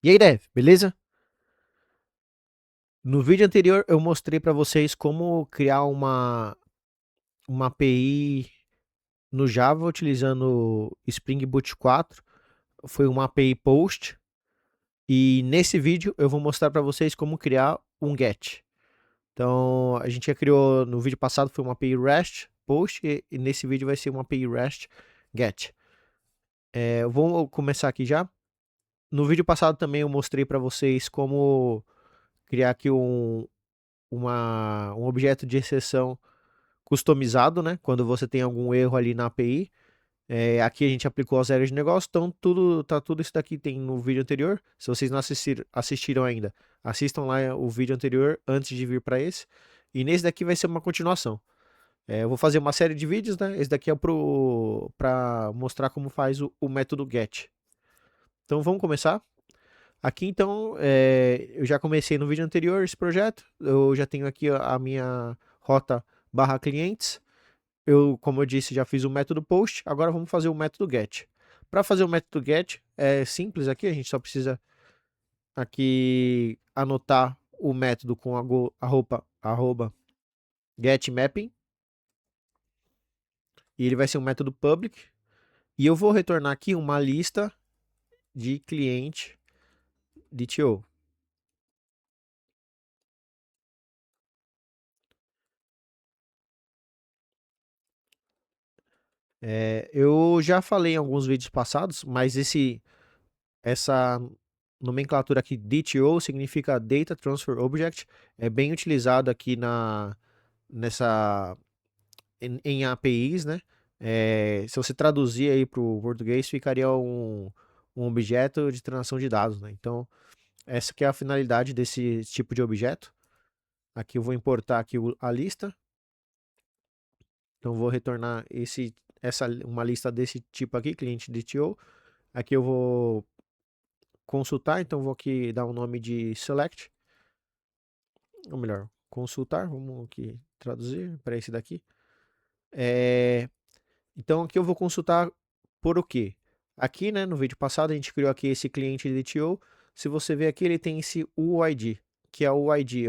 E aí, Dev, beleza? No vídeo anterior eu mostrei para vocês como criar uma API no Java utilizando Spring Boot 4. Foi uma API POST. E nesse vídeo eu vou mostrar para vocês como criar um GET. Então a gente já criou no vídeo passado, foi uma API REST POST, e nesse vídeo vai ser uma API REST GET. Eu vou começar aqui já. No vídeo passado também eu mostrei para vocês como criar aqui um objeto de exceção customizado, né? Quando você tem algum erro ali na API. Aqui a gente aplicou as regras de negócio, então tudo isso daqui tem no vídeo anterior. Se vocês não assistiram ainda, assistam lá o vídeo anterior antes de vir para esse. E nesse daqui vai ser uma continuação. Eu vou fazer uma série de vídeos, né? Esse daqui é para mostrar como faz o método get. Então vamos começar. Aqui então, eu já comecei no vídeo anterior esse projeto. Eu já tenho aqui a minha rota barra clientes. Como eu disse, já fiz o método post, agora vamos fazer o método get. Para fazer o método get, é simples aqui, a gente só precisa aqui anotar o método com arroba getMapping, e ele vai ser um método public, e eu vou retornar aqui uma lista de cliente DTO. Eu já falei em alguns vídeos passados, mas essa nomenclatura aqui, DTO, significa Data Transfer Object, é bem utilizado aqui em APIs, né? Se você traduzir aí para o português, ficaria um objeto de transação de dados, né? Então, essa que é a finalidade desse tipo de objeto. Aqui eu vou importar aqui a lista. Então, vou retornar uma lista desse tipo aqui, cliente DTO. Aqui eu vou consultar, então vou aqui dar um nome de select, ou melhor, consultar, vamos aqui traduzir para esse daqui. Então aqui eu vou consultar por o quê? Aqui, né, no vídeo passado a gente criou aqui esse cliente DTO. Se você ver aqui, ele tem esse UID, que é o ID,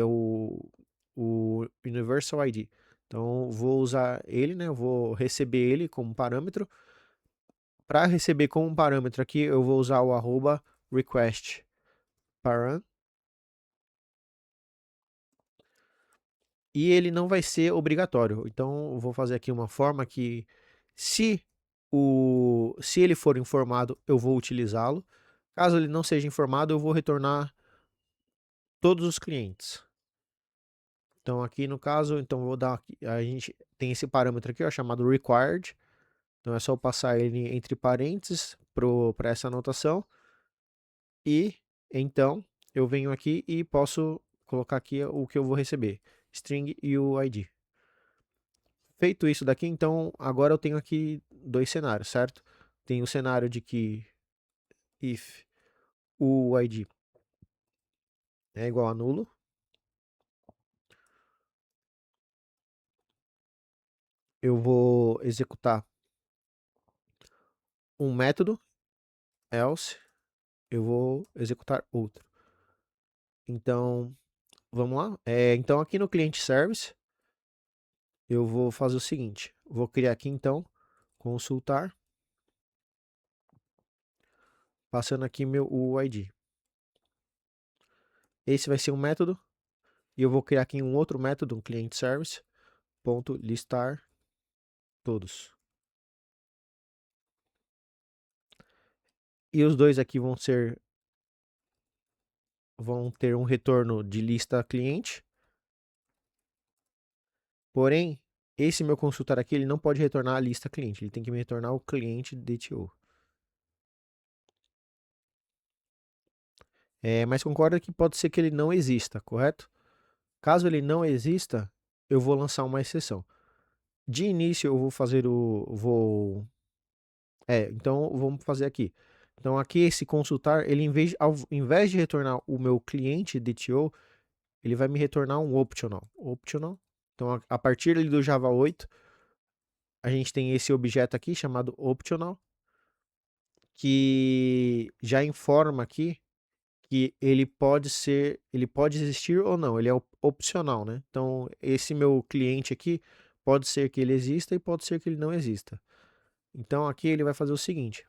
o Universal ID. Então vou usar ele, né, eu vou receber ele como parâmetro. Para receber como parâmetro aqui, eu vou usar o arroba request param. E ele não vai ser obrigatório. Então, eu vou fazer aqui uma forma que, se ele for informado, eu vou utilizá-lo. Caso ele não seja informado, eu vou retornar todos os clientes. Então, aqui no caso, então vou dar aqui, a gente tem esse parâmetro aqui, ó, chamado required. Então, é só eu passar ele entre parênteses para essa anotação. E então eu venho aqui e posso colocar aqui o que eu vou receber: string e o ID. Feito isso daqui, então agora eu tenho aqui dois cenários, certo? Tem o cenário de que if o ID é igual a nulo, eu vou executar um método, else, eu vou executar outro. Então, vamos lá. Então aqui no cliente service, eu vou fazer o seguinte, vou criar aqui então, consultar, passando aqui meu UID. Esse vai ser um método, e eu vou criar aqui um outro método, um cliente service, ponto listar todos. E os dois aqui vão ter um retorno de lista cliente. Porém, esse meu consultar aqui, ele não pode retornar a lista cliente, ele tem que me retornar o cliente DTO. Mas concorda que pode ser que ele não exista, correto? Caso ele não exista, eu vou lançar uma exceção. De início eu vou fazer então vamos fazer aqui. Então aqui esse consultar, ele ao invés de retornar o meu cliente DTO, ele vai me retornar um optional. Optional. Então a partir ali do Java 8, a gente tem esse objeto aqui chamado optional, que já informa aqui que ele pode existir ou não, ele é opcional, né? Então, esse meu cliente aqui pode ser que ele exista e pode ser que ele não exista. Então, aqui ele vai fazer o seguinte: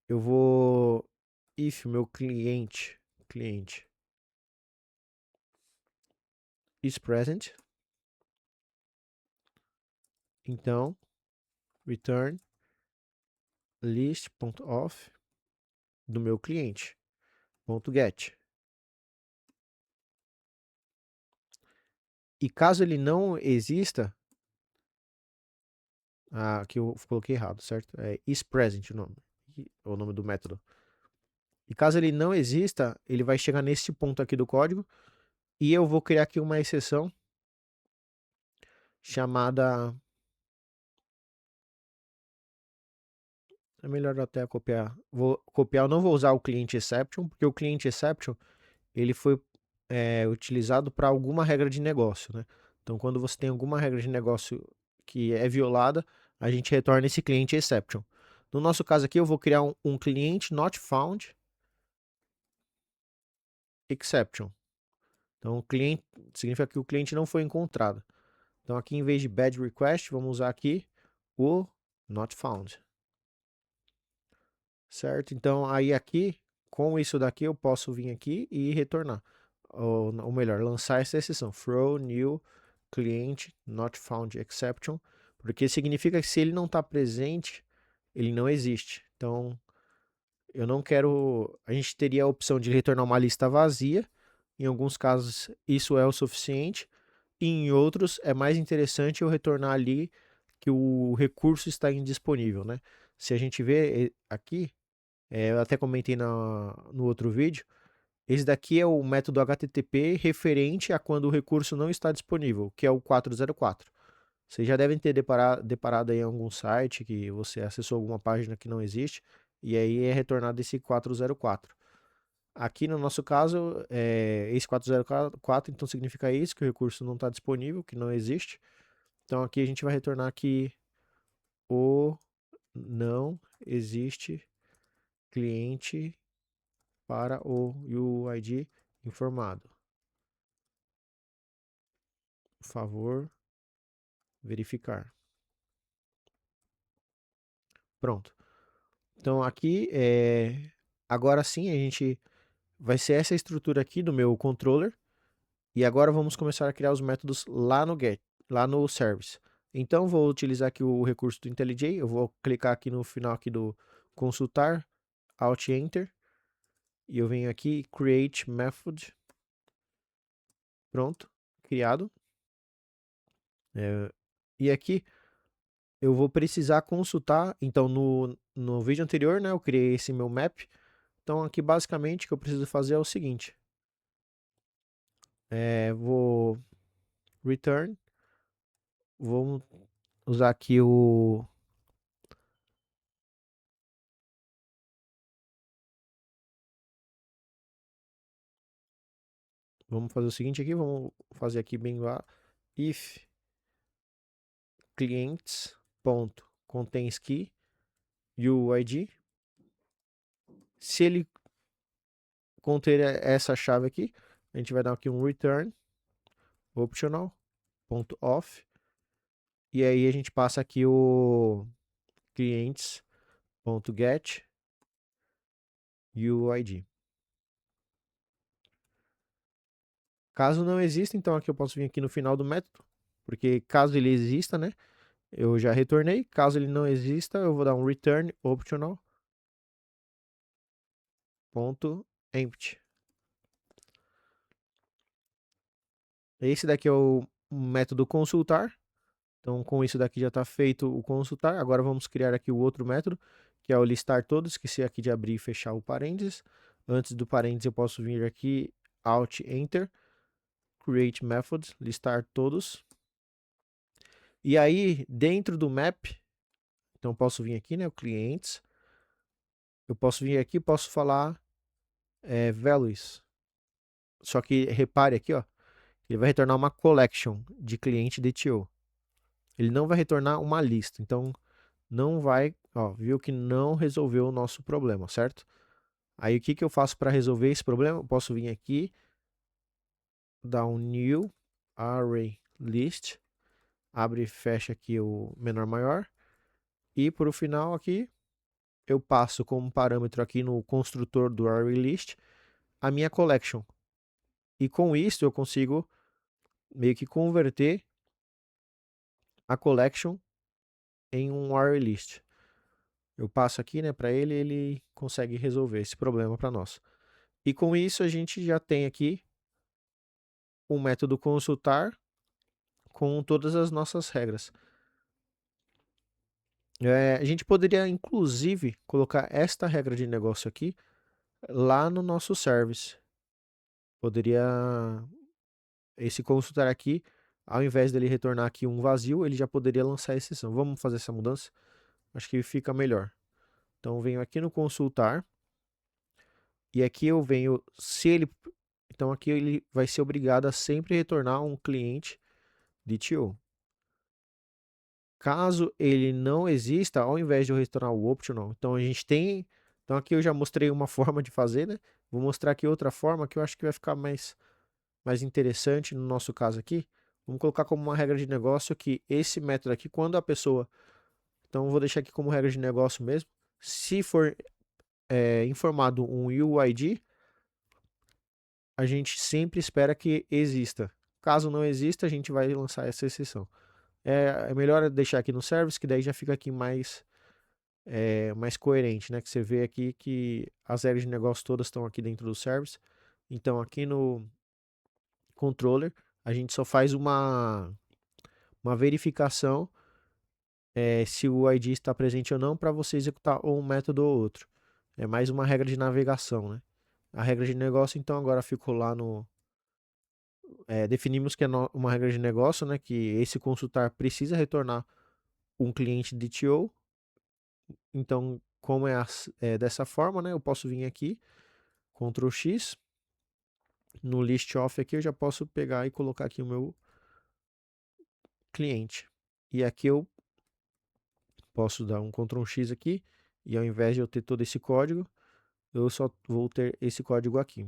eu vou if meu cliente is present, então return list.off do meu cliente.get. E caso ele não exista, aqui eu coloquei errado, certo? É isPresent o nome do método. E caso ele não exista, ele vai chegar nesse ponto aqui do código e eu vou criar aqui uma exceção chamada... É melhor até copiar. Vou copiar, eu não vou usar o cliente exception, porque o cliente exception ele foi utilizado para alguma regra de negócio, né? Então, quando você tem alguma regra de negócio que é violada, a gente retorna esse cliente exception. No nosso caso aqui, eu vou criar um cliente not found exception. Então, o cliente significa que o cliente não foi encontrado. Então, aqui em vez de bad request, vamos usar aqui o not found. Certo? Então, aí aqui, com isso daqui, eu posso vir aqui e retornar. Ou melhor, lançar essa exceção. Throw new client not found exception. Porque significa que se ele não está presente, ele não existe. Então, eu não quero... A gente teria a opção de retornar uma lista vazia. Em alguns casos, isso é o suficiente. E em outros, é mais interessante eu retornar ali que o recurso está indisponível, né? Se a gente vê aqui, eu até comentei no outro vídeo, esse daqui é o método HTTP referente a quando o recurso não está disponível, que é o 404. Vocês já devem ter deparado aí em algum site que você acessou alguma página que não existe, e aí é retornado esse 404. Aqui no nosso caso, esse 404, então significa isso, que o recurso não está disponível, que não existe. Então aqui a gente vai retornar que o não existe cliente para o UID informado. Por favor, verificar. Pronto. Então aqui, agora sim, a gente vai ser essa estrutura aqui do meu controller. E agora vamos começar a criar os métodos lá no get, lá no service. Então vou utilizar aqui o recurso do IntelliJ. Eu vou clicar aqui no final aqui do consultar, Alt Enter. E eu venho aqui, Create Method. Pronto, criado. E aqui eu vou precisar consultar. Então, no vídeo anterior, né, eu criei esse meu map. Então, aqui basicamente o que eu preciso fazer é o seguinte: vou return, vou usar aqui o. Vamos fazer o seguinte aqui, vamos fazer aqui bem lá. If clients.contains key UID. Se ele conter essa chave aqui, a gente vai dar aqui um return optional.off. E aí a gente passa aqui o clients.get UID. Caso não exista, então aqui eu posso vir aqui no final do método, porque caso ele exista, né, eu já retornei. Caso ele não exista, eu vou dar um return optional.empty. Esse daqui é o método consultar. Então, com isso daqui já está feito o consultar. Agora vamos criar aqui o outro método, que é o listar todos. Esqueci aqui de abrir e fechar o parênteses. Antes do parênteses eu posso vir aqui, Alt Enter, Create Methods, listar todos. E aí, dentro do map, então posso vir aqui, né, o clientes. Eu posso vir aqui, posso falar values. Só que repare aqui, ó, ele vai retornar uma collection de cliente DTO. Ele não vai retornar uma lista. Então, não vai, ó, viu que não resolveu o nosso problema, certo? Aí o que que eu faço para resolver esse problema? Eu posso vir aqui, dar um new array list, abre e fecha aqui o menor maior, e por o final aqui eu passo como parâmetro aqui no construtor do array list a minha collection. E com isso eu consigo meio que converter a collection em um array list. Eu passo aqui, né, para ele, ele consegue resolver esse problema para nós. E com isso a gente já tem aqui um método consultar com todas as nossas regras. A gente poderia, inclusive, colocar esta regra de negócio aqui lá no nosso service. Poderia, esse consultar aqui, ao invés dele retornar aqui um vazio, ele já poderia lançar a exceção. Vamos fazer essa mudança? Acho que fica melhor. Então, venho aqui no consultar, e aqui eu venho, se ele, então aqui ele vai ser obrigado a sempre retornar um cliente DTO. Caso ele não exista, ao invés de eu retornar o optional, então a gente tem, então aqui eu já mostrei uma forma de fazer, né? Vou mostrar aqui outra forma que eu acho que vai ficar mais interessante no nosso caso aqui. Vamos colocar como uma regra de negócio que esse método aqui, quando a pessoa, então eu vou deixar aqui como regra de negócio mesmo, se for informado um UID, a gente sempre espera que exista. Caso não exista, a gente vai lançar essa exceção. É melhor deixar aqui no service, que daí já fica aqui mais coerente, né? Que você vê aqui que as regras de negócio todas estão aqui dentro do service. Então aqui no controller, a gente só faz uma verificação se o ID está presente ou não para você executar ou um método ou outro. É mais uma regra de navegação, né? A regra de negócio, então, agora ficou lá no, definimos que é uma regra de negócio, né, que esse consultar precisa retornar um cliente DTO. Então, como é dessa forma, né, eu posso vir aqui, Ctrl X, no list off aqui eu já posso pegar e colocar aqui o meu cliente. E aqui eu posso dar um Ctrl X aqui, e ao invés de eu ter todo esse código, eu só vou ter esse código aqui.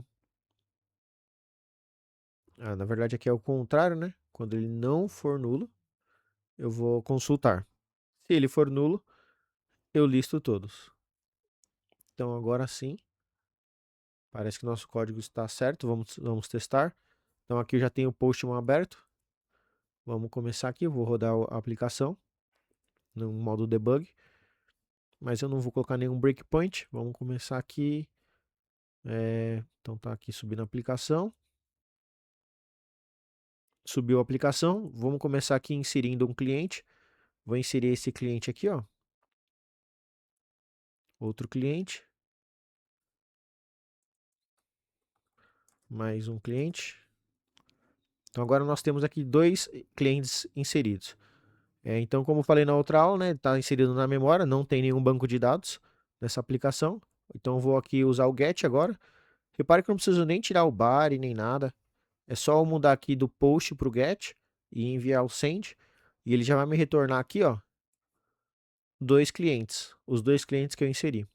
Na verdade aqui é o contrário, né? Quando ele não for nulo, eu vou consultar. Se ele for nulo, eu listo todos. Então agora sim, parece que nosso código está certo. Vamos testar. Então aqui eu já tenho o Postman aberto. Vamos começar aqui. Eu vou rodar a aplicação no modo debug. Mas eu não vou colocar nenhum breakpoint. Vamos começar aqui. Então tá aqui subindo a aplicação. Subiu a aplicação. Vamos começar aqui inserindo um cliente. Vou inserir esse cliente aqui, ó. Outro cliente. Mais um cliente. Então agora nós temos aqui 2 clientes inseridos. Então, como eu falei na outra aula, né, está inserido na memória, não tem nenhum banco de dados nessa aplicação. Então, eu vou aqui usar o get agora. Repare que eu não preciso nem tirar o body nem nada. É só eu mudar aqui do post para o get e enviar o send. E ele já vai me retornar aqui, ó, 2 clientes. Os 2 clientes que eu inseri.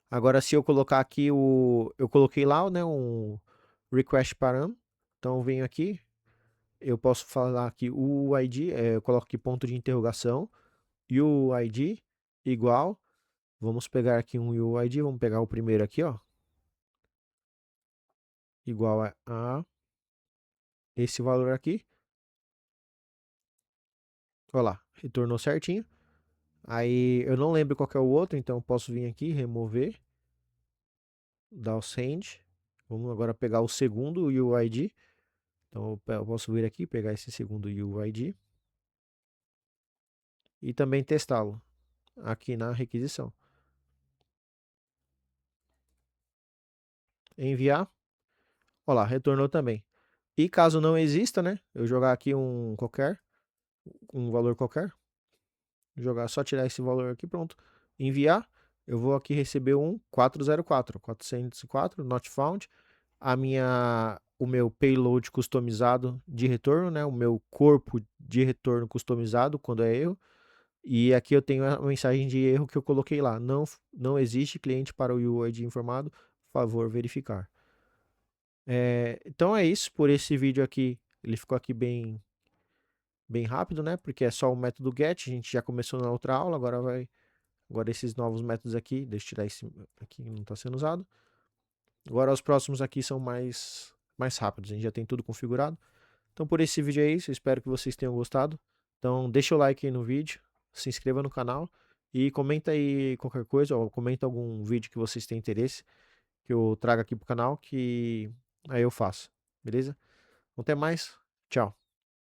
Agora, se eu colocar aqui eu coloquei lá, né, um request param. Então, eu venho aqui. Eu posso falar aqui o ID, eu coloco aqui ponto de interrogação. UID igual, vamos pegar aqui um UID, vamos pegar o primeiro aqui, ó, igual a esse valor aqui. Olha lá, retornou certinho. Aí eu não lembro qual que é o outro, então eu posso vir aqui, remover, dar o send. Vamos agora pegar o segundo UID. Então eu posso vir aqui, pegar esse segundo UID e também testá-lo aqui na requisição. Enviar. Olha lá, retornou também. E caso não exista, né? Eu jogar aqui um valor qualquer, jogar, só tirar esse valor aqui, pronto. Enviar, eu vou aqui receber um 404 not found. O meu payload customizado de retorno, né? O meu corpo de retorno customizado quando é erro. E aqui eu tenho a mensagem de erro que eu coloquei lá. Não existe cliente para o UID informado. Favor verificar. Então é isso por esse vídeo aqui. Ele ficou aqui bem rápido, né? Porque é só o método get. A gente já começou na outra aula. Agora esses novos métodos aqui. Deixa eu tirar esse aqui que não está sendo usado. Agora os próximos aqui são mais rápidos. A gente já tem tudo configurado. Então por esse vídeo é isso. Eu espero que vocês tenham gostado. Então deixa o like aí no vídeo. Se inscreva no canal. E comenta aí qualquer coisa. Ou comenta algum vídeo que vocês têm interesse. Que eu traga aqui pro canal. Que aí eu faço. Beleza? Então, até mais. Tchau.